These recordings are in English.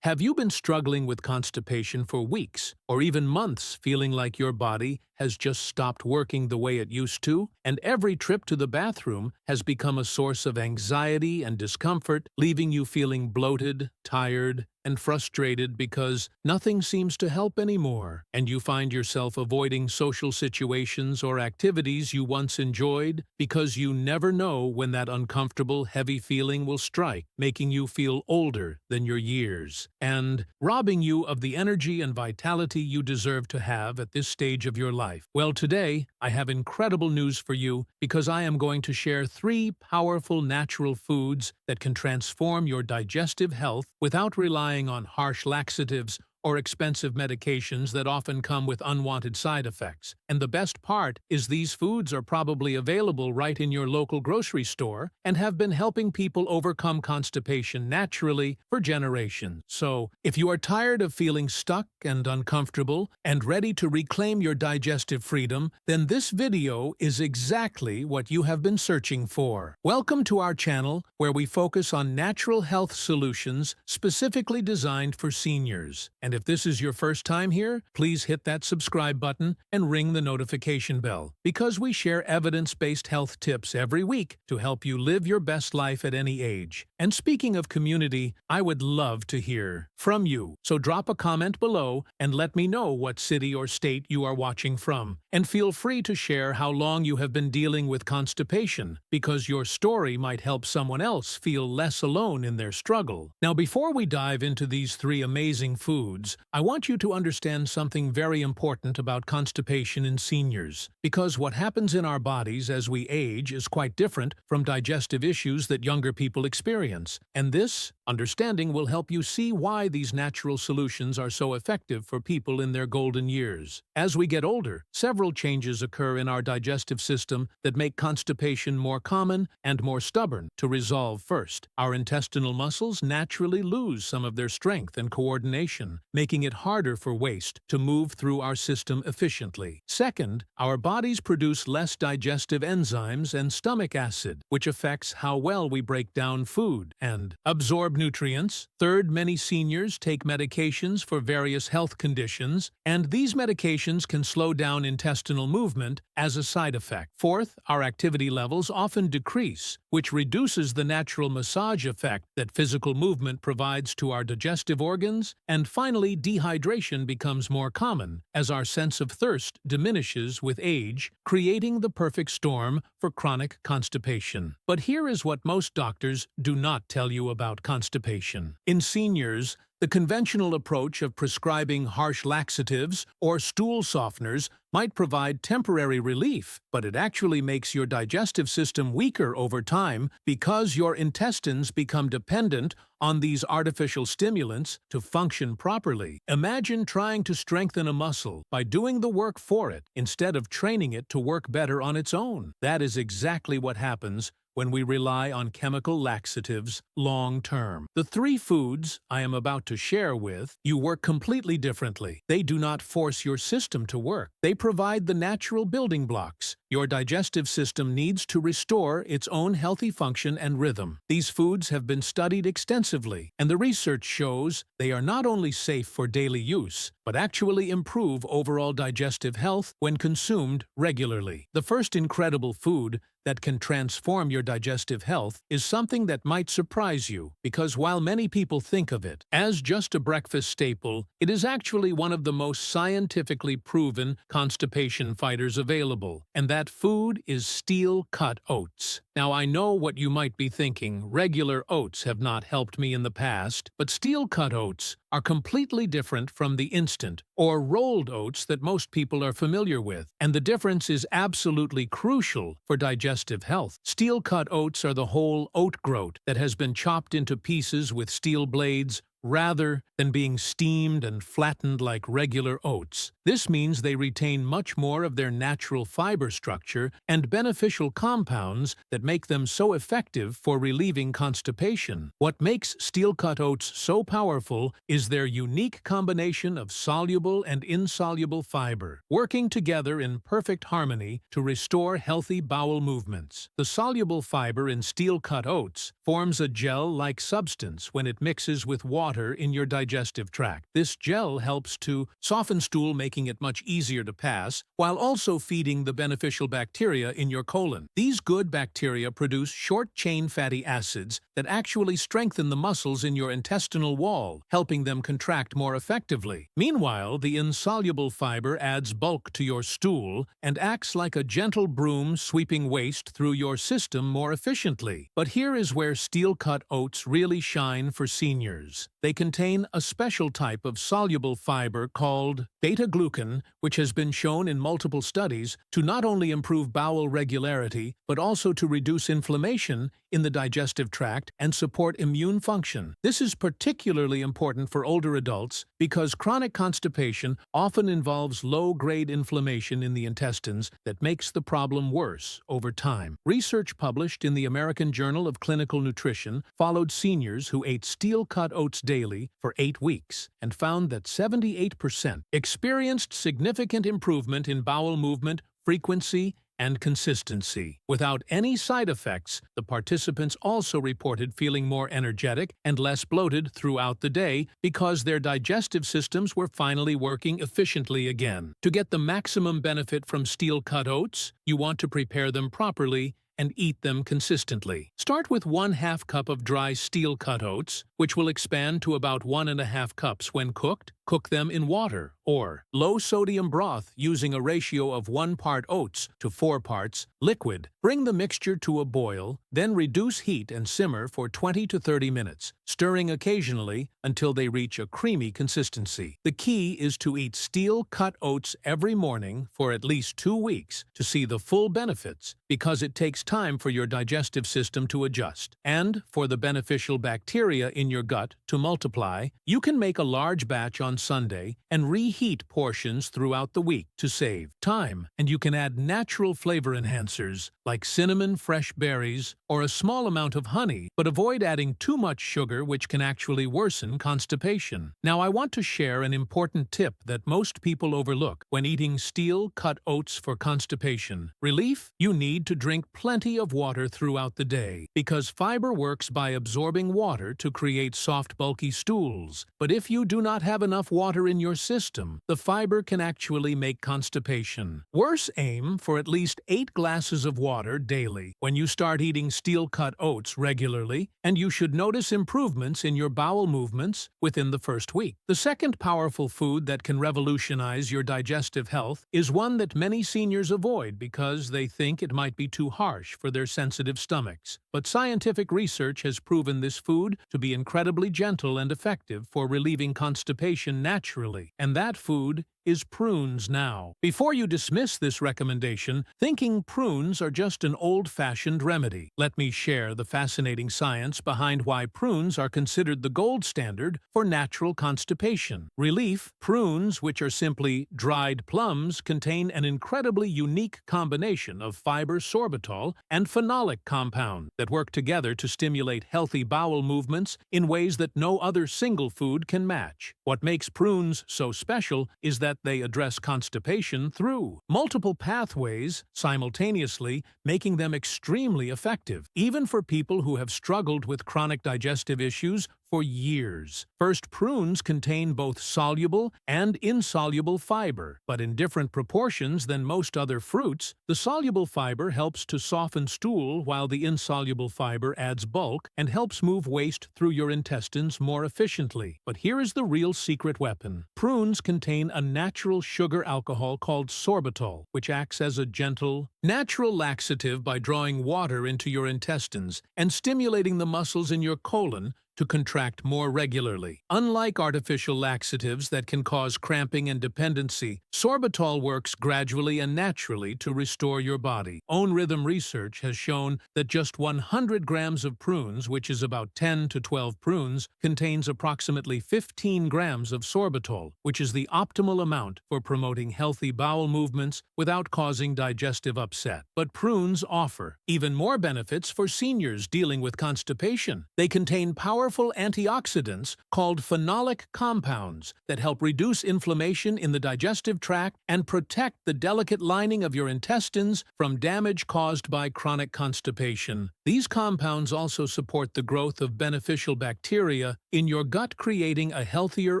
Have you been struggling with constipation for weeks or even months, feeling like your body has just stopped working the way it used to, and every trip to the bathroom has become a source of anxiety and discomfort, leaving you feeling bloated, tired, and frustrated because nothing seems to help anymore, and you find yourself avoiding social situations or activities you once enjoyed because you never know when that uncomfortable, heavy feeling will strike, making you feel older than your years, and robbing you of the energy and vitality you deserve to have at this stage of your life? Well, today, I have incredible news for you because I am going to share 3 powerful natural foods that can transform your digestive health without relying on harsh laxatives or expensive medications that often come with unwanted side effects. And the best part is these foods are probably available right in your local grocery store and have been helping people overcome constipation naturally for generations. So, if you are tired of feeling stuck and uncomfortable and ready to reclaim your digestive freedom, then this video is exactly what you have been searching for. Welcome to our channel, where we focus on natural health solutions specifically designed for seniors. And if this is your first time here, please hit that subscribe button and ring the notification bell, because we share evidence-based health tips every week to help you live your best life at any age. And speaking of community, I would love to hear from you. So drop a comment below and let me know what city or state you are watching from. And feel free to share how long you have been dealing with constipation, because your story might help someone else feel less alone in their struggle. Now, before we dive into these 3 amazing foods, I want you to understand something very important about constipation in seniors, because what happens in our bodies as we age is quite different from digestive issues that younger people experience. And this understanding will help you see why these natural solutions are so effective for people in their golden years. As we get older, several changes occur in our digestive system that make constipation more common and more stubborn to resolve. First, our intestinal muscles naturally lose some of their strength and coordination, making it harder for waste to move through our system efficiently. Second, our bodies produce less digestive enzymes and stomach acid, which affects how well we break down food and absorb nutrients. Third, many seniors take medications for various health conditions, and these medications can slow down intestinal movement as a side effect. Fourth, our activity levels often decrease, which reduces the natural massage effect that physical movement provides to our digestive organs. And finally, dehydration becomes more common as our sense of thirst diminishes with age, creating the perfect storm for chronic constipation. But here is what most doctors do not tell you about constipation. In seniors, the conventional approach of prescribing harsh laxatives or stool softeners might provide temporary relief, but it actually makes your digestive system weaker over time because your intestines become dependent on these artificial stimulants to function properly. Imagine trying to strengthen a muscle by doing the work for it instead of training it to work better on its own. That is exactly what happens when we rely on chemical laxatives long-term. The 3 foods I am about to share with you work completely differently. They do not force your system to work. They provide the natural building blocks your digestive system needs to restore its own healthy function and rhythm. These foods have been studied extensively, and the research shows they are not only safe for daily use, but actually improve overall digestive health when consumed regularly. The first incredible food that can transform your digestive health is something that might surprise you, because while many people think of it as just a breakfast staple, it is actually one of the most scientifically proven constipation fighters available, and that food is steel-cut oats. Now, I know what you might be thinking. Regular oats have not helped me in the past, but steel-cut oats are completely different from the instant or rolled oats that most people are familiar with, and the difference is absolutely crucial for digestive health. Steel-cut oats are the whole oat groat that has been chopped into pieces with steel blades, rather than being steamed and flattened like regular oats. This means they retain much more of their natural fiber structure and beneficial compounds that make them so effective for relieving constipation. What makes steel-cut oats so powerful is their unique combination of soluble and insoluble fiber, working together in perfect harmony to restore healthy bowel movements. The soluble fiber in steel-cut oats forms a gel-like substance when it mixes with water water in your digestive tract. This gel helps to soften stool, making it much easier to pass, while also feeding the beneficial bacteria in your colon. These good bacteria produce short-chain fatty acids that actually strengthen the muscles in your intestinal wall, helping them contract more effectively. Meanwhile, the insoluble fiber adds bulk to your stool and acts like a gentle broom sweeping waste through your system more efficiently. But here is where steel-cut oats really shine for seniors. They contain a special type of soluble fiber called beta-glucan, which has been shown in multiple studies to not only improve bowel regularity, but also to reduce inflammation in the digestive tract and support immune function. This is particularly important for older adults because chronic constipation often involves low-grade inflammation in the intestines that makes the problem worse over time. Research published in the American Journal of Clinical Nutrition followed seniors who ate steel-cut oats daily for 8 weeks and found that 78% experienced significant improvement in bowel movement, frequency, and consistency. Without any side effects, the participants also reported feeling more energetic and less bloated throughout the day because their digestive systems were finally working efficiently again. To get the maximum benefit from steel-cut oats, you want to prepare them properly and eat them consistently. Start with 1/2 cup of dry steel-cut oats, which will expand to about 1½ cups when cooked. Cook them in water or low-sodium broth using a ratio of 1 part oats to 4 parts liquid. Bring the mixture to a boil, then reduce heat and simmer for 20 to 30 minutes, stirring occasionally until they reach a creamy consistency. The key is to eat steel-cut oats every morning for at least 2 weeks to see the full benefits, because it takes time for your digestive system to adjust. And for the beneficial bacteria in your gut to multiply, you can make a large batch on Sunday and reheat portions throughout the week to save time. And you can add natural flavor enhancers like cinnamon, fresh berries, or a small amount of honey, but avoid adding too much sugar, which can actually worsen constipation. Now, I want to share an important tip that most people overlook when eating steel-cut oats for constipation relief. You need to drink plenty of water throughout the day because fiber works by absorbing water to create soft, bulky stools. But if you do not have enough water in your system, the fiber can actually make constipation worse. Aim for at least 8 glasses of water daily when you start eating steel-cut oats regularly, and you should notice improvements in your bowel movements within the first week. The second powerful food that can revolutionize your digestive health is one that many seniors avoid because they think it might be too harsh for their sensitive stomachs. But scientific research has proven this food to be incredibly gentle and effective for relieving constipation naturally, and that food is prunes. Now, before you dismiss this recommendation, thinking prunes are just an old-fashioned remedy, let me share the fascinating science behind why prunes are considered the gold standard for natural constipation relief. Prunes, which are simply dried plums, contain an incredibly unique combination of fiber, sorbitol, and phenolic compound that work together to stimulate healthy bowel movements in ways that no other single food can match. What makes prunes so special is that they address constipation through multiple pathways simultaneously, making them extremely effective, even for people who have struggled with chronic digestive issues for years. First, prunes contain both soluble and insoluble fiber, but in different proportions than most other fruits. The soluble fiber helps to soften stool, while the insoluble fiber adds bulk and helps move waste through your intestines more efficiently. But here is the real secret weapon. Prunes contain a natural sugar alcohol called sorbitol, which acts as a gentle, natural laxative by drawing water into your intestines and stimulating the muscles in your colon to contract more regularly. Unlike artificial laxatives that can cause cramping and dependency, sorbitol works gradually and naturally to restore your body. Own Rhythm research has shown that just 100 grams of prunes, which is about 10 to 12 prunes, contains approximately 15 grams of sorbitol, which is the optimal amount for promoting healthy bowel movements without causing digestive upset. But prunes offer even more benefits for seniors dealing with constipation. They contain powerful powerful antioxidants called phenolic compounds that help reduce inflammation in the digestive tract and protect the delicate lining of your intestines from damage caused by chronic constipation. These compounds also support the growth of beneficial bacteria in your gut, creating a healthier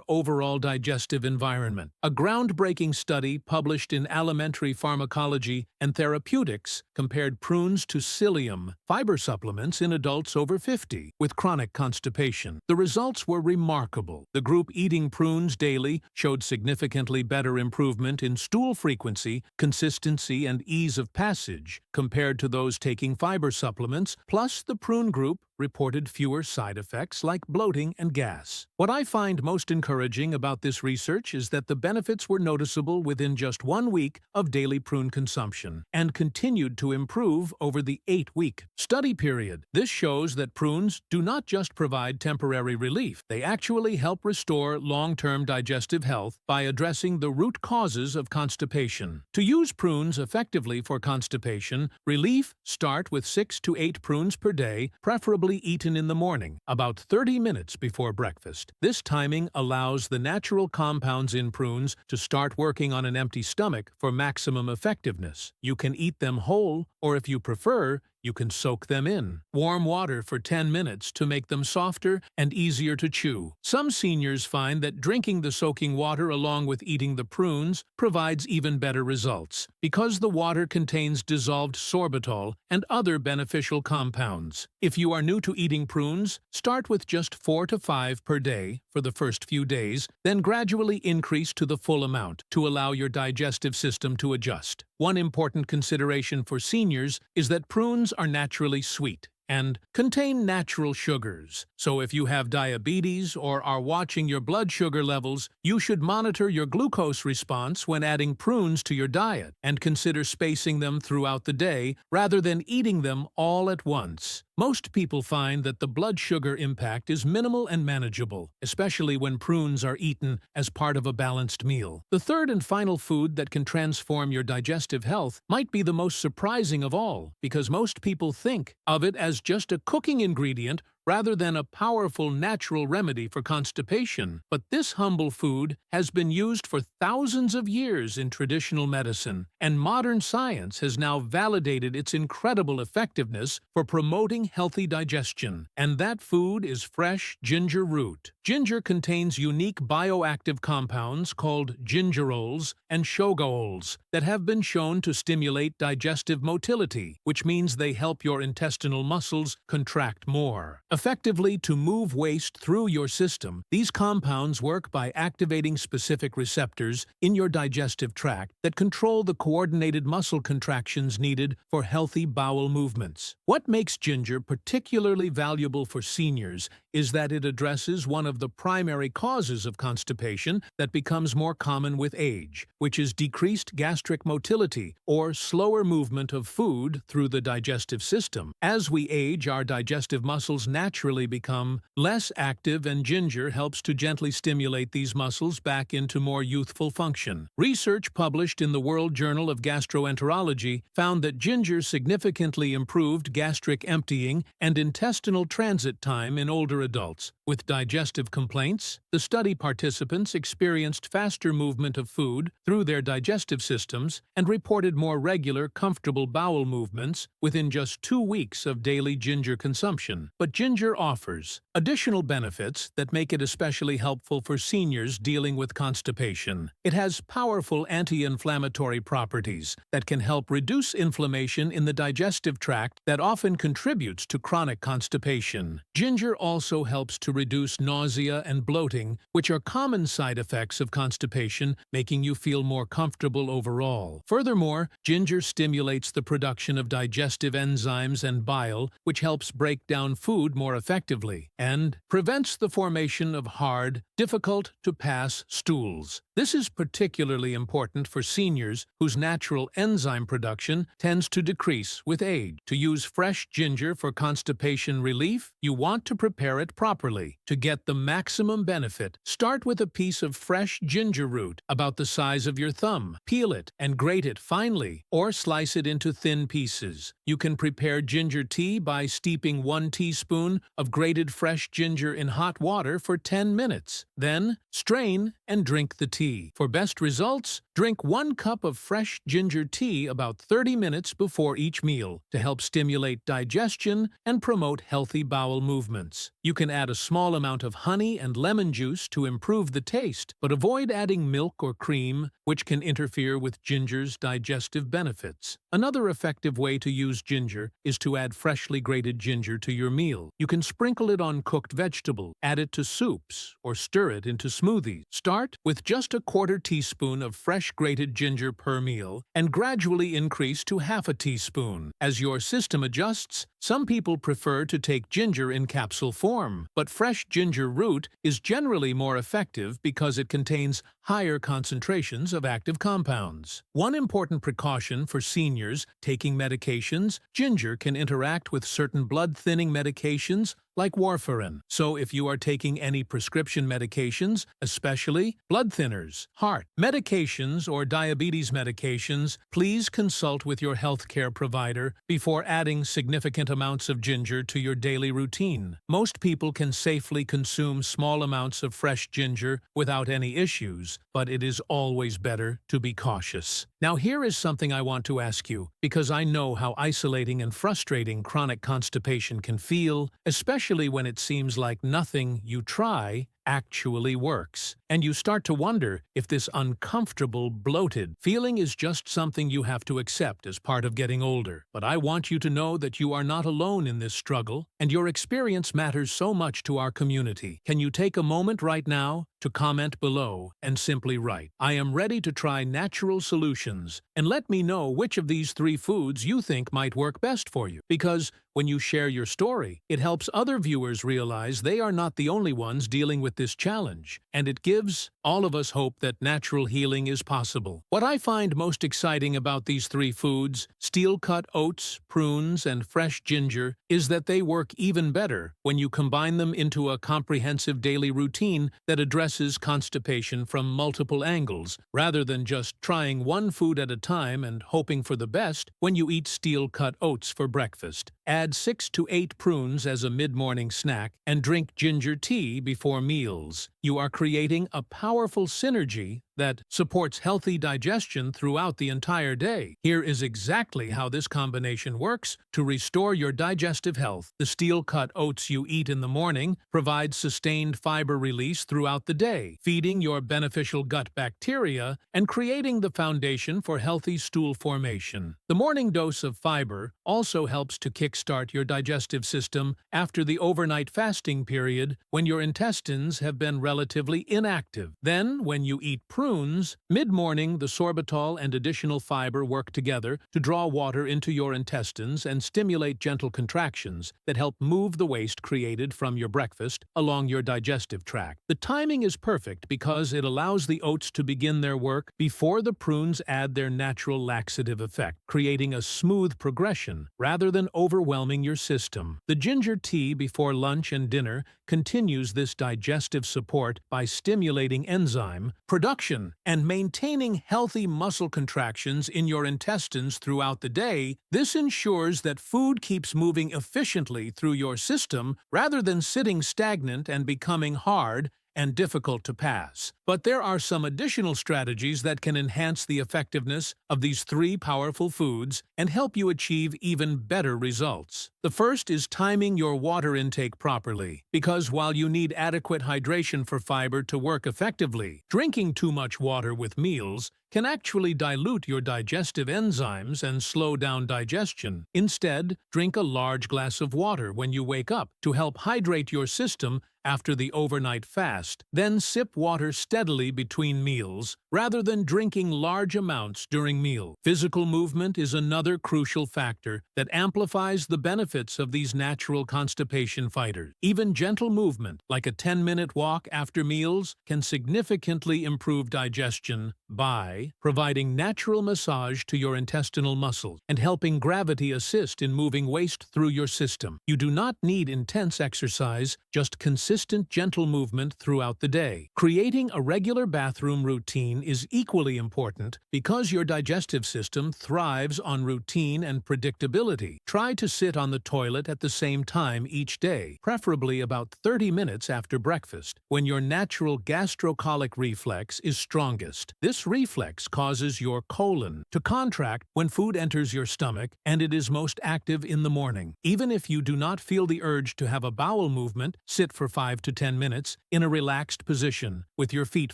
overall digestive environment. A groundbreaking study published in Alimentary Pharmacology and Therapeutics compared prunes to psyllium fiber supplements in adults over 50 with chronic constipation. The results were remarkable. The group eating prunes daily showed significantly better improvement in stool frequency, consistency, and ease of passage compared to those taking fiber supplements, plus the prune group reported fewer side effects like bloating and gas. What I find most encouraging about this research is that the benefits were noticeable within just 1 week of daily prune consumption and continued to improve over the 8-week study period. This shows that prunes do not just provide temporary relief, they actually help restore long-term digestive health by addressing the root causes of constipation. To use prunes effectively for constipation relief, start with 6 to 8 prunes per day, preferably eaten in the morning, about 30 minutes before breakfast. This timing allows the natural compounds in prunes to start working on an empty stomach for maximum effectiveness. You can eat them whole, or if you prefer, you can soak them in warm water for 10 minutes to make them softer and easier to chew. Some seniors find that drinking the soaking water along with eating the prunes provides even better results because the water contains dissolved sorbitol and other beneficial compounds. If you are new to eating prunes, start with just 4 to 5 per day for the first few days, then gradually increase to the full amount to allow your digestive system to adjust. One important consideration for seniors is that prunes are naturally sweet and contain natural sugars. So if you have diabetes or are watching your blood sugar levels, you should monitor your glucose response when adding prunes to your diet and consider spacing them throughout the day rather than eating them all at once. Most people find that the blood sugar impact is minimal and manageable, especially when prunes are eaten as part of a balanced meal. The third and final food that can transform your digestive health might be the most surprising of all, because most people think of it as just a cooking ingredient rather than a powerful natural remedy for constipation. But this humble food has been used for thousands of years in traditional medicine, and modern science has now validated its incredible effectiveness for promoting healthy digestion. And that food is fresh ginger root. Ginger contains unique bioactive compounds called gingerols and shogaols that have been shown to stimulate digestive motility, which means they help your intestinal muscles contract more effectively to move waste through your system. These compounds work by activating specific receptors in your digestive tract that control the coordinated muscle contractions needed for healthy bowel movements. What makes ginger particularly valuable for seniors is that it addresses one of the primary causes of constipation that becomes more common with age, which is decreased gastric motility, or slower movement of food through the digestive system. As we age, our digestive muscles naturally become less active, and ginger helps to gently stimulate these muscles back into more youthful function. Research published in the World Journal of Gastroenterology found that ginger significantly improved gastric emptying and intestinal transit time in older adults. With digestive complaints, the study participants experienced faster movement of food through their digestive systems and reported more regular, comfortable bowel movements within just 2 weeks of daily ginger consumption. But ginger offers additional benefits that make it especially helpful for seniors dealing with constipation. It has powerful anti-inflammatory properties that can help reduce inflammation in the digestive tract that often contributes to chronic constipation. Ginger also helps to reduce nausea and bloating, which are common side effects of constipation, making you feel more comfortable overall. Furthermore, ginger stimulates the production of digestive enzymes and bile, which helps break down food more effectively and prevents the formation of hard, difficult-to-pass stools. This is particularly important for seniors whose natural enzyme production tends to decrease with age. To use fresh ginger for constipation relief, you want to prepare it properly. To get the maximum benefit, start with a piece of fresh ginger root about the size of your thumb. Peel it and grate it finely, or slice it into thin pieces. You can prepare ginger tea by steeping 1 teaspoon of grated fresh ginger in hot water for 10 minutes. Then, strain and drink the tea. For best results, drink 1 cup of fresh ginger tea about 30 minutes before each meal to help stimulate digestion and promote healthy bowel movements. You can add a small amount of honey and lemon juice to improve the taste, but avoid adding milk or cream, which can interfere with ginger's digestive benefits. Another effective way to use ginger is to add freshly grated ginger to your meal. You can sprinkle it on cooked vegetables, add it to soups, or stir it into smoothies. Start with just a 1/4 teaspoon of fresh grated ginger per meal and gradually increase to 1/2 teaspoon. As your system adjusts, some people prefer to take ginger in capsule form, but fresh ginger root is generally more effective because it contains higher concentrations of active compounds. One important precaution for seniors taking medications: ginger can interact with certain blood-thinning medications like warfarin. So if you are taking any prescription medications, especially blood thinners, heart medications, or diabetes medications, please consult with your healthcare provider before adding significant amounts of ginger to your daily routine. Most people can safely consume small amounts of fresh ginger without any issues, but it is always better to be cautious. Now here is something I want to ask you, because I know how isolating and frustrating chronic constipation can feel, especially when it seems like nothing you try actually works, and you start to wonder if this uncomfortable, bloated feeling is just something you have to accept as part of getting older. But I want you to know that you are not alone in this struggle, and your experience matters so much to our community. Can you take a moment right now to comment below and simply write, "I am ready to try natural solutions," and let me know which of these 3 foods you think might work best for you. Because when you share your story, it helps other viewers realize they are not the only ones dealing with this challenge, and it gives all of us hope that natural healing is possible. What I find most exciting about these 3 foods, steel-cut oats, prunes, and fresh ginger, is that they work even better when you combine them into a comprehensive daily routine that addresses constipation from multiple angles, rather than just trying one food at a time and hoping for the best. When you eat steel-cut oats for breakfast, add 6 to 8 prunes as a mid-morning snack, and drink ginger tea before meals. You are creating a powerful synergy that supports healthy digestion throughout the entire day. Here is exactly how this combination works to restore your digestive health. The steel-cut oats you eat in the morning provide sustained fiber release throughout the day, feeding your beneficial gut bacteria and creating the foundation for healthy stool formation. The morning dose of fiber also helps to kickstart your digestive system after the overnight fasting period when your intestines have been relatively inactive. Then, when you eat prunes, mid-morning the sorbitol and additional fiber work together to draw water into your intestines and stimulate gentle contractions that help move the waste created from your breakfast along your digestive tract. The timing is perfect because it allows the oats to begin their work before the prunes add their natural laxative effect, creating a smooth progression rather than overwhelming your system. The ginger tea before lunch and dinner continues this digestive support by stimulating enzyme production and maintaining healthy muscle contractions in your intestines throughout the day. This ensures that food keeps moving efficiently through your system rather than sitting stagnant and becoming hard and difficult to pass. But there are some additional strategies that can enhance the effectiveness of these 3 powerful foods and help you achieve even better results. The first is timing your water intake properly, because while you need adequate hydration for fiber to work effectively, drinking too much water with meals can actually dilute your digestive enzymes and slow down digestion. Instead, drink a large glass of water when you wake up to help hydrate your system after the overnight fast. Then sip water steadily between meals, rather than drinking large amounts during meal. Physical movement is another crucial factor that amplifies the benefits of these natural constipation fighters. Even gentle movement, like a 10-minute walk after meals, can significantly improve digestion by providing natural massage to your intestinal muscles and helping gravity assist in moving waste through your system. You do not need intense exercise, just consistent gentle movement throughout the day. Creating a regular bathroom routine is equally important because your digestive system thrives on routine and predictability. Try to sit on the toilet at the same time each day, preferably about 30 minutes after breakfast, when your natural gastrocolic reflex is strongest. This reflex causes your colon to contract when food enters your stomach, and it is most active in the morning. Even if you do not feel the urge to have a bowel movement, sit for 5 to 10 minutes in a relaxed position, with your feet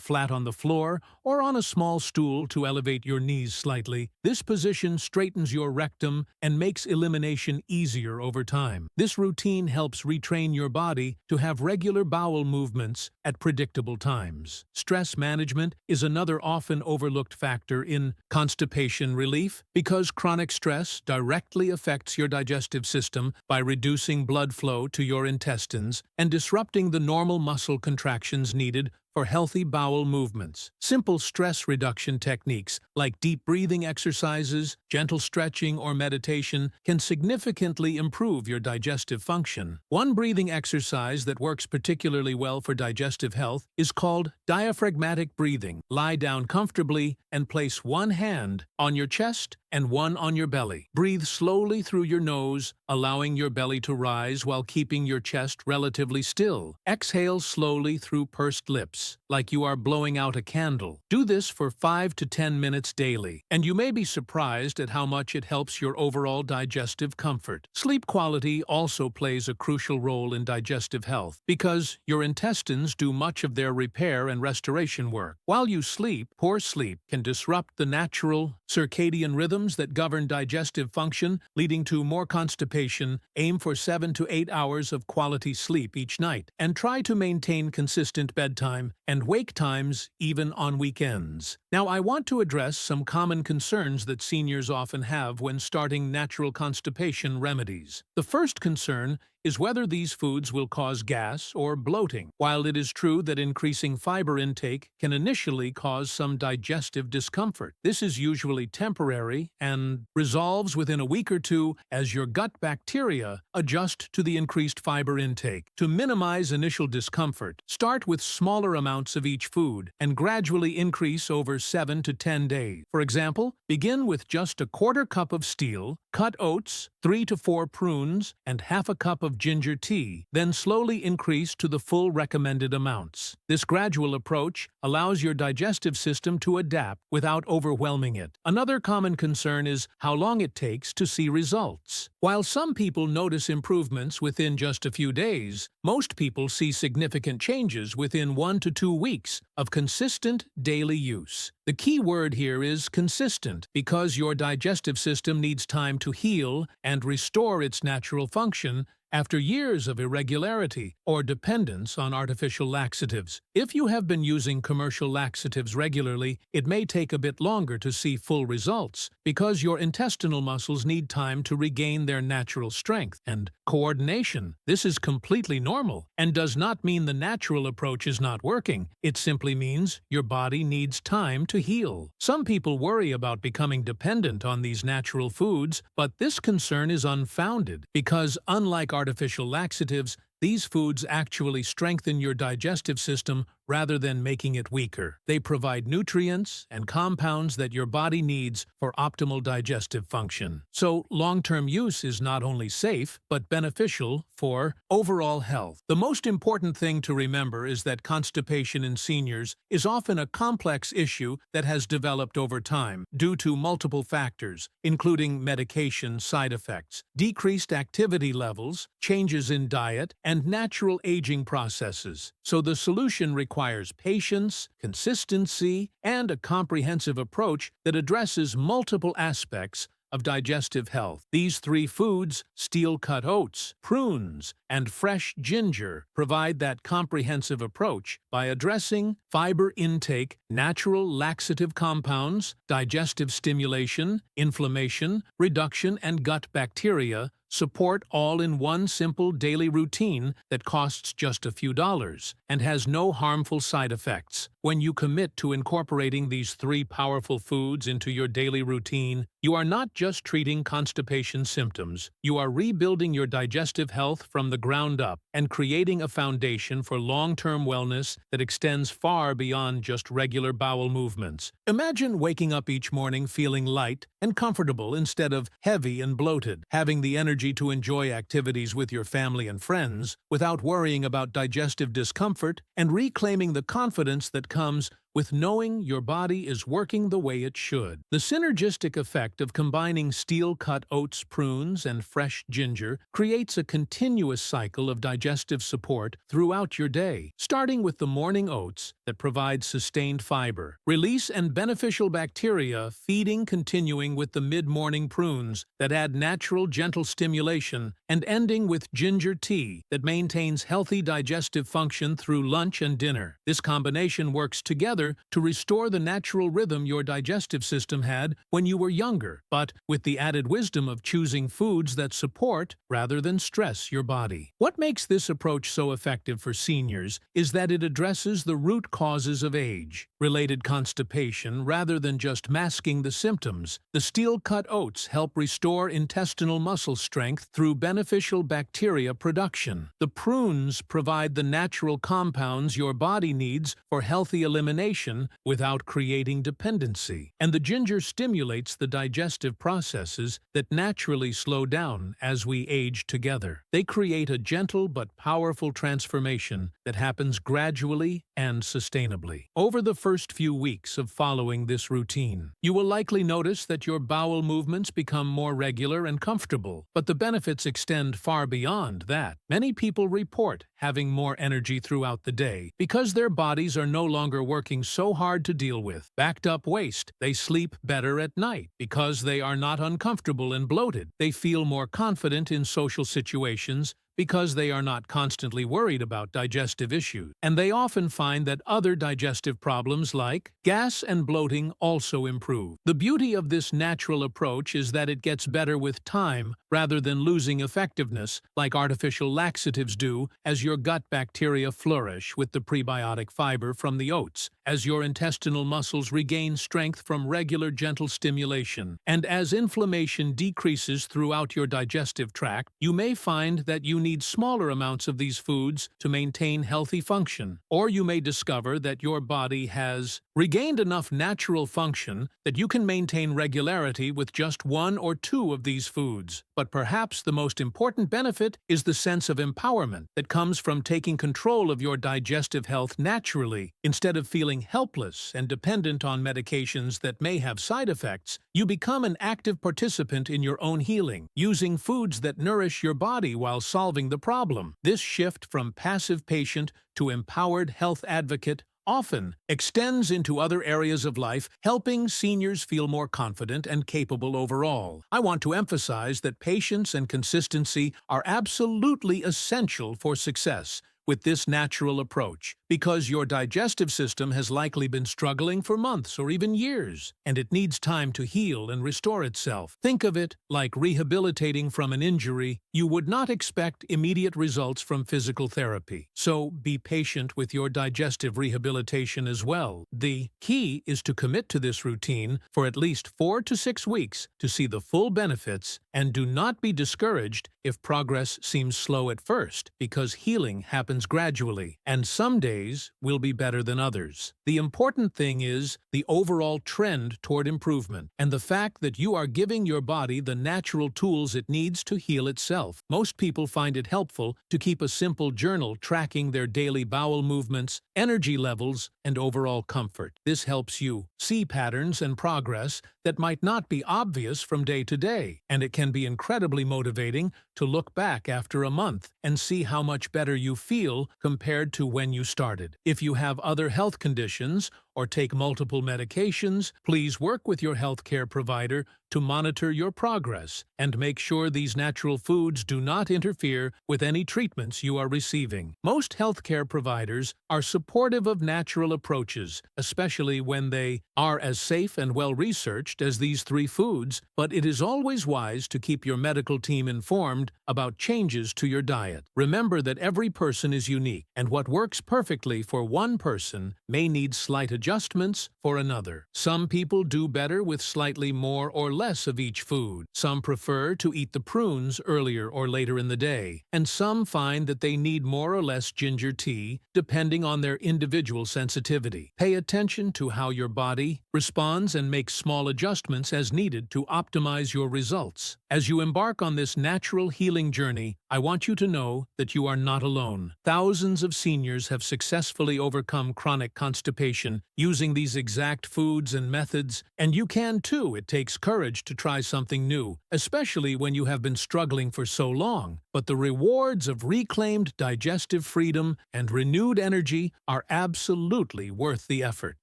flat on the floor or on a small stool to elevate your knees slightly. This position straightens your rectum and makes elimination easier over time. This routine helps retrain your body to have regular bowel movements at predictable times. Stress management is another often overlooked factor in constipation relief because chronic stress directly affects your digestive system by reducing blood flow to your intestines and disrupting the normal muscle contractions needed for healthy bowel movements. Simple stress reduction techniques like deep breathing exercises, gentle stretching, or meditation can significantly improve your digestive function. One breathing exercise that works particularly well for digestive health is called diaphragmatic breathing. Lie down comfortably and place one hand on your chest and one on your belly. Breathe slowly through your nose, allowing your belly to rise while keeping your chest relatively still. Exhale slowly through pursed lips, like you are blowing out a candle. Do this for 5 to 10 minutes daily, and you may be surprised at how much it helps your overall digestive comfort. Sleep quality also plays a crucial role in digestive health because your intestines do much of their repair and restoration work. While you sleep, poor sleep can disrupt the natural circadian rhythms that govern digestive function, leading to more constipation. Aim for 7 to 8 hours of quality sleep each night, and try to maintain consistent bedtime and wake times even on weekends. Now, I want to address some common concerns that seniors often have when starting natural constipation remedies. The first concern is whether these foods will cause gas or bloating. While it is true that increasing fiber intake can initially cause some digestive discomfort, this is usually temporary and resolves within a week or two as your gut bacteria adjust to the increased fiber intake. To minimize initial discomfort, start with smaller amounts of each food and gradually increase over 7 to 10 days. For example, begin with just a quarter cup of steel, cut oats, 3 to 4 prunes, and half a cup of ginger tea, then slowly increase to the full recommended amounts. This gradual approach allows your digestive system to adapt without overwhelming it. Another common concern is how long it takes to see results. While some people notice improvements within just a few days, most people see significant changes within 1 to 2 weeks of consistent daily use. The key word here is consistent, because your digestive system needs time to heal and restore its natural function after years of irregularity or dependence on artificial laxatives. If you have been using commercial laxatives regularly, it may take a bit longer to see full results because your intestinal muscles need time to regain their natural strength and coordination. This is completely normal and does not mean the natural approach is not working. It simply means your body needs time to heal. Some people worry about becoming dependent on these natural foods, but this concern is unfounded because, unlike artificial laxatives, these foods actually strengthen your digestive system rather than making it weaker. They provide nutrients and compounds that your body needs for optimal digestive function. So, long-term use is not only safe, but beneficial for overall health. The most important thing to remember is that constipation in seniors is often a complex issue that has developed over time due to multiple factors, including medication side effects, decreased activity levels, changes in diet, and natural aging processes. So the solution requires patience, consistency, and a comprehensive approach that addresses multiple aspects of digestive health. These three foods, steel-cut oats, prunes, and fresh ginger, provide that comprehensive approach by addressing fiber intake, natural laxative compounds, digestive stimulation, inflammation, reduction, and gut bacteria, support all in one simple daily routine that costs just a few dollars and has no harmful side effects. When you commit to incorporating these three powerful foods into your daily routine, you are not just treating constipation symptoms, you are rebuilding your digestive health from the ground up and creating a foundation for long-term wellness that extends far beyond just regular bowel movements. Imagine waking up each morning feeling light and comfortable instead of heavy and bloated, having the energy to enjoy activities with your family and friends without worrying about digestive discomfort, and reclaiming the confidence that comes with knowing your body is working the way it should. The synergistic effect of combining steel-cut oats, prunes, and fresh ginger creates a continuous cycle of digestive support throughout your day, starting with the morning oats that provide sustained fiber, release and beneficial bacteria feeding, continuing with the mid-morning prunes that add natural gentle stimulation, and ending with ginger tea that maintains healthy digestive function through lunch and dinner. This combination works together to restore the natural rhythm your digestive system had when you were younger, but with the added wisdom of choosing foods that support rather than stress your body. What makes this approach so effective for seniors is that it addresses the root causes of age-related constipation rather than just masking the symptoms. The steel-cut oats help restore intestinal muscle strength through beneficial bacteria production. The prunes provide the natural compounds your body needs for healthy elimination without creating dependency. And the ginger stimulates the digestive processes that naturally slow down as we age together. They create a gentle but powerful transformation that happens gradually and sustainably. Over the first few weeks of following this routine, you will likely notice that your bowel movements become more regular and comfortable, but the benefits extend far beyond that. Many people report having more energy throughout the day because their bodies are no longer working so hard to deal with backed-up waste. They sleep better at night because they are not uncomfortable and bloated. They feel more confident in social situations because they are not constantly worried about digestive issues. And they often find that other digestive problems like gas and bloating also improve. The beauty of this natural approach is that it gets better with time rather than losing effectiveness like artificial laxatives do as your gut bacteria flourish with the prebiotic fiber from the oats, as your intestinal muscles regain strength from regular gentle stimulation, and as inflammation decreases throughout your digestive tract. You may find that you need smaller amounts of these foods to maintain healthy function, or you may discover that your body has regained enough natural function that you can maintain regularity with just one or two of these foods. But perhaps the most important benefit is the sense of empowerment that comes from taking control of your digestive health naturally. Instead of feeling helpless and dependent on medications that may have side effects, you become an active participant in your own healing, using foods that nourish your body while solving the problem. This shift from passive patient to empowered health advocate often extends into other areas of life, helping seniors feel more confident and capable overall. I want to emphasize that patience and consistency are absolutely essential for success with this natural approach, because your digestive system has likely been struggling for months or even years, and it needs time to heal and restore itself. Think of it like rehabilitating from an injury. You would not expect immediate results from physical therapy, so be patient with your digestive rehabilitation as well. The key is to commit to this routine for at least 4 to 6 weeks to see the full benefits, and do not be discouraged if progress seems slow at first, because healing happens gradually, and some days will be better than others. The important thing is the overall trend toward improvement, and the fact that you are giving your body the natural tools it needs to heal itself. Most people find it helpful to keep a simple journal tracking their daily bowel movements, energy levels, and overall comfort. This helps you see patterns and progress that might not be obvious from day to day, and it can be incredibly motivating to look back after a month and see how much better you feel compared to when you started. If you have other health conditions or take multiple medications, please work with your healthcare provider to monitor your progress and make sure these natural foods do not interfere with any treatments you are receiving. Most healthcare providers are supportive of natural approaches, especially when they are as safe and well-researched as these three foods, but it is always wise to keep your medical team informed about changes to your diet. Remember that every person is unique, and what works perfectly for one person may need slight adjustments for another. Some people do better with slightly more or less of each food. Some prefer to eat the prunes earlier or later in the day, and some find that they need more or less ginger tea, depending on their individual sensitivity. Pay attention to how your body responds and make small adjustments as needed to optimize your results. As you embark on this natural healing journey, I want you to know that you are not alone. Thousands of seniors have successfully overcome chronic constipation using these exact foods and methods, and you can too. It takes courage to try something new, especially when you have been struggling for so long. But the rewards of reclaimed digestive freedom and renewed energy are absolutely worth the effort.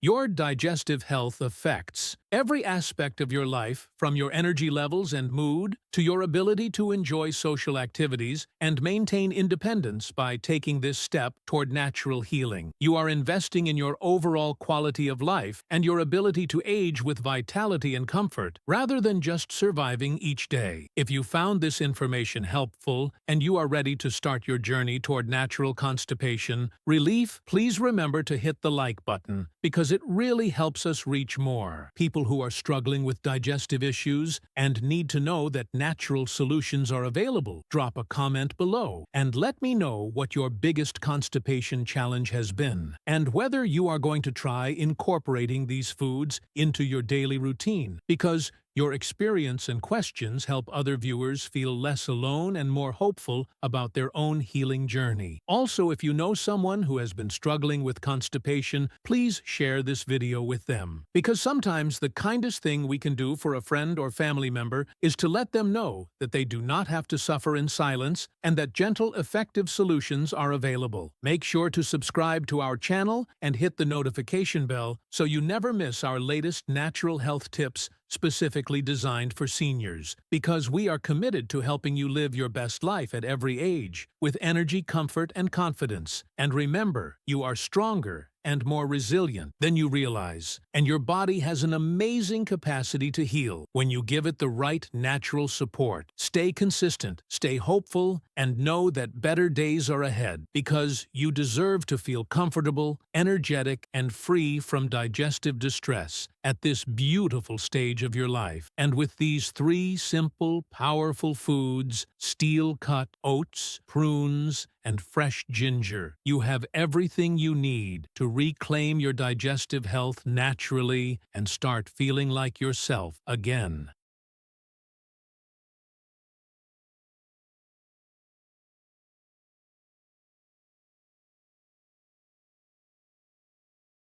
Your digestive health affects every aspect of your life, from your energy levels and mood to your ability to enjoy social activities and maintain independence by taking this step toward natural healing. You are investing in your overall quality of life and your ability to age with vitality and comfort, rather than just surviving each day. If you found this information helpful and you are ready to start your journey toward natural constipation relief, please remember to hit the like button, because it really helps us reach more people who are struggling with digestive issues and need to know that natural solutions are available. Drop a comment below and let me know what your biggest constipation challenge has been, and whether you are going to try incorporating these foods into your daily routine, because your experience and questions help other viewers feel less alone and more hopeful about their own healing journey. Also, if you know someone who has been struggling with constipation, please share this video with them, because sometimes the kindest thing we can do for a friend or family member is to let them know that they do not have to suffer in silence and that gentle, effective solutions are available. Make sure to subscribe to our channel and hit the notification bell so you never miss our latest natural health tips specifically designed for seniors, because we are committed to helping you live your best life at every age with energy, comfort, and confidence. And remember, you are stronger and more resilient than you realize, and your body has an amazing capacity to heal when you give it the right natural support. Stay consistent, stay hopeful, and know that better days are ahead, because you deserve to feel comfortable, energetic, and free from digestive distress at this beautiful stage of your life. And with these three simple, powerful foods, steel-cut oats, prunes, and fresh ginger, you have everything you need to reclaim your digestive health naturally and start feeling like yourself again.